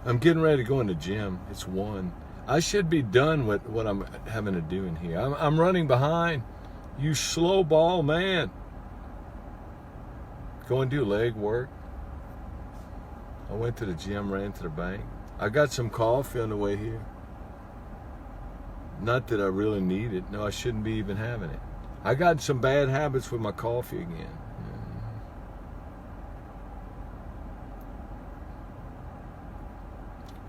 I'm getting ready to go in the gym. It's 1. I should be done with what I'm having to do in here. I'm running behind. You slow ball man. Go and do leg work. I went to the gym, ran to the bank. I got some coffee on the way here. Not that I really need it. No, I shouldn't be even having it. I got some bad habits with my coffee again.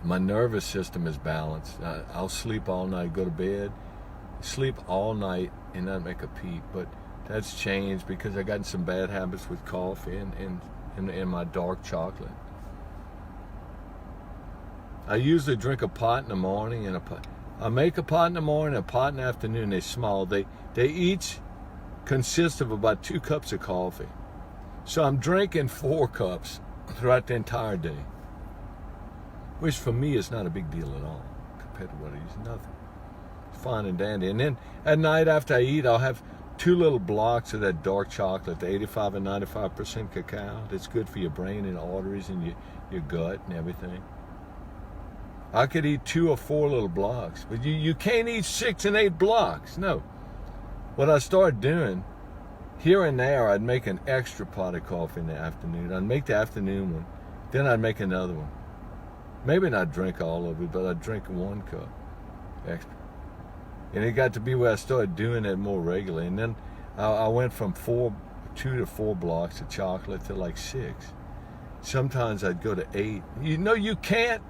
My nervous system is balanced. I'll sleep all night, go to bed, sleep all night, and not make a peep. But that's changed because I got some bad habits with coffee and my dark chocolate. I usually drink a pot in the morning and I make a pot in the morning, a pot in the afternoon. They're small. They each consist of about 2 cups of coffee. So I'm drinking 4 cups throughout the entire day, which for me is not a big deal at all compared to what I use. Nothing. It's fine and dandy. And then at night after I eat, I'll have 2 little blocks of that dark chocolate, the 85 and 95% cacao. That's good for your brain and arteries and your gut and everything. I could eat 2 or 4 little blocks, but you can't eat 6 and 8 blocks. No. What I started doing, here and there, I'd make an extra pot of coffee in the afternoon. I'd make the afternoon one, then I'd make another one. Maybe not drink all of it, but I'd drink 1 cup extra. And it got to be where I started doing it more regularly. And then I went from 2 to 4 blocks of chocolate to like 6. Sometimes I'd go to 8. You can't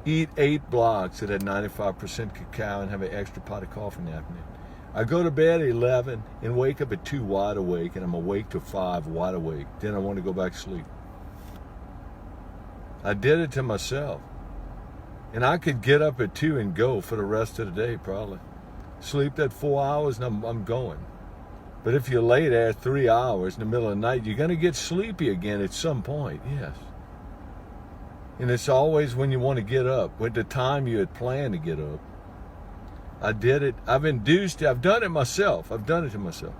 eat 8 blocks of that 95% cacao and have an extra pot of coffee in the afternoon. I go to bed at 11 and wake up at 2 wide awake, and I'm awake till 5 wide awake. Then I want to go back to sleep. I did it to myself. And I could get up at 2 and go for the rest of the day probably. Sleep that 4 hours and I'm going. But if you're late at 3 hours in the middle of the night, you're going to get sleepy again at some point, yes. And it's always when you want to get up, with the time you had planned to get up. I did it. I've done it myself. I've done it to myself.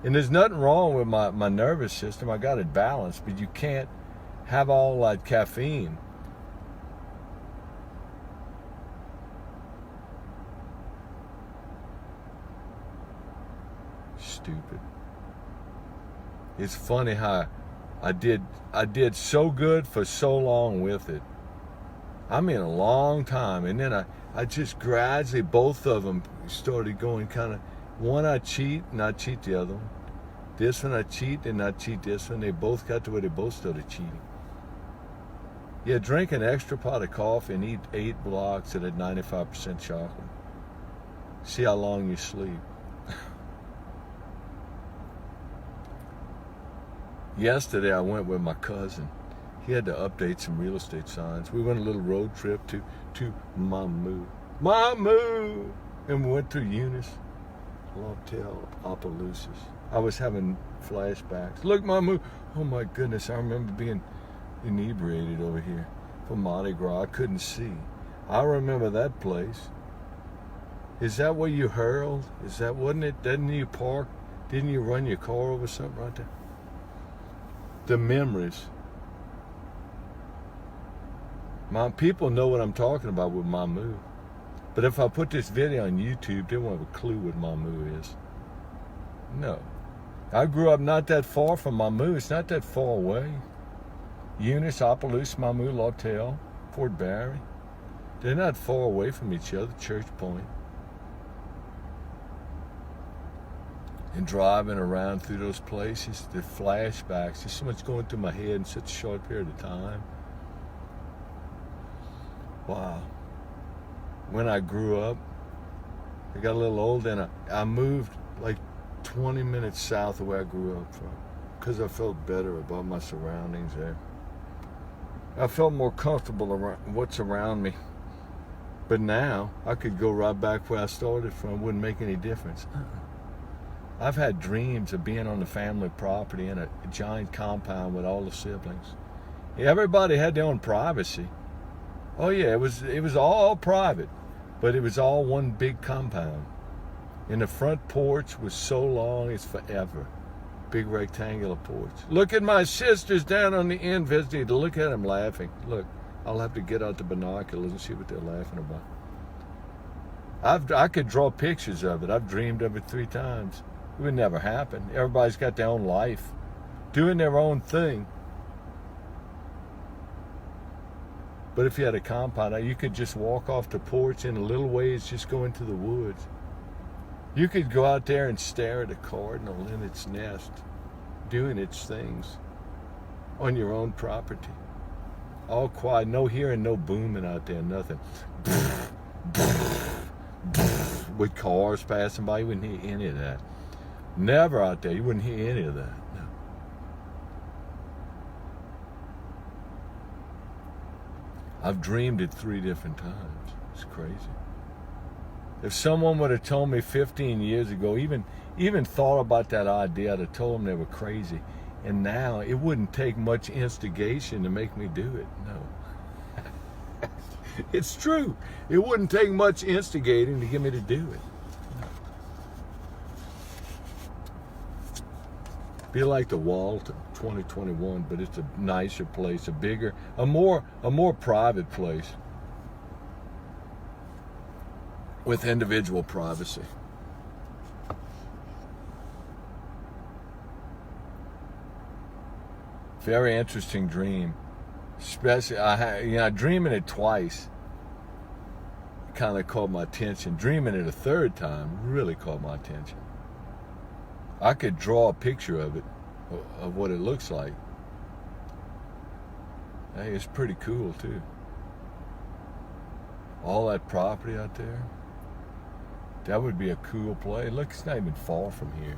And there's nothing wrong with my nervous system. I got it balanced, but you can't have all that caffeine. Stupid. It's funny how I did so good for so long with it. I mean a long time. And then I just gradually, both of them started going kind of, one I cheat and I cheat the other one. This one I cheat and I cheat this one. They both got to where they both started cheating. Yeah, drink an extra pot of coffee and eat 8 blocks of that 95% chocolate. See how long you sleep. Yesterday I went with my cousin. He had to update some real estate signs. We went a little road trip to Mamou. And we went through Eunice, Longtail, Opelousas. I was having flashbacks. Look, Mamou. Oh my goodness, I remember being inebriated over here for Mardi Gras. I couldn't see. I remember that place. Is that where you hurled? Wasn't it? Didn't you park? Didn't you run your car over something right there? The memories. My people know what I'm talking about with Mamou. But if I put this video on YouTube, they won't have a clue what Mamou is. No. I grew up not that far from Mamou. It's not that far away. Eunice, Opelousas, Mamou, Longtail, Fort Barry. They're not far away from each other, Church Point. And driving around through those places, the flashbacks, there's so much going through my head in such a short period of time. Wow. When I grew up, I got a little older and I moved like 20 minutes south of where I grew up from because I felt better about my surroundings there. I felt more comfortable around what's around me. But now, I could go right back where I started from. It wouldn't make any difference. I've had dreams of being on the family property in a giant compound with all the siblings. Everybody had their own privacy. Oh yeah, it was all private, but it was all one big compound. And the front porch was so long, it's forever. Big rectangular porch. Look at my sisters down on the end visiting to look at them laughing. Look, I'll have to get out the binoculars and see what they're laughing about. I could draw pictures of it. I've dreamed of it 3 times. It would never happen. Everybody's got their own life, doing their own thing. But if you had a compound, you could just walk off the porch in a little ways, just go into the woods. You could go out there and stare at a cardinal in its nest, doing its things on your own property. All quiet, no hearing, no booming out there, nothing. With cars passing by, you wouldn't hear any of that. Never out there, you wouldn't hear any of that. No. I've dreamed it 3 different times. It's crazy. If someone would have told me 15 years ago, even thought about that idea, I'd have told them they were crazy. And now it wouldn't take much instigation to make me do it. No. It's true. It wouldn't take much instigating to get me to do it. No. Be like the Walton 2021, but it's a nicer place, a bigger, a more private place with individual privacy. Very interesting dream. Especially, dreaming it twice kind of caught my attention. Dreaming it a 3rd time really caught my attention. I could draw a picture of it, of what it looks like. Hey, it's pretty cool too. All that property out there. That would be a cool place. Look, it's not even far from here.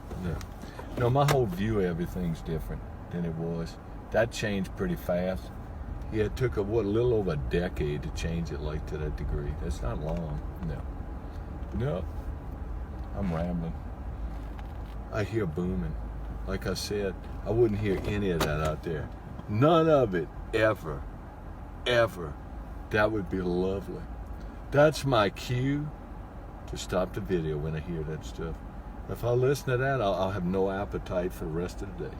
No, my whole view of everything's different than it was. That changed pretty fast. Yeah, it took a little over a decade to change it like to that degree. That's not long. No. I'm rambling. I hear booming. Like I said, I wouldn't hear any of that out there. None of it, ever. That would be lovely. That's my cue to stop the video when I hear that stuff. If I listen to that, I'll have no appetite for the rest of the day.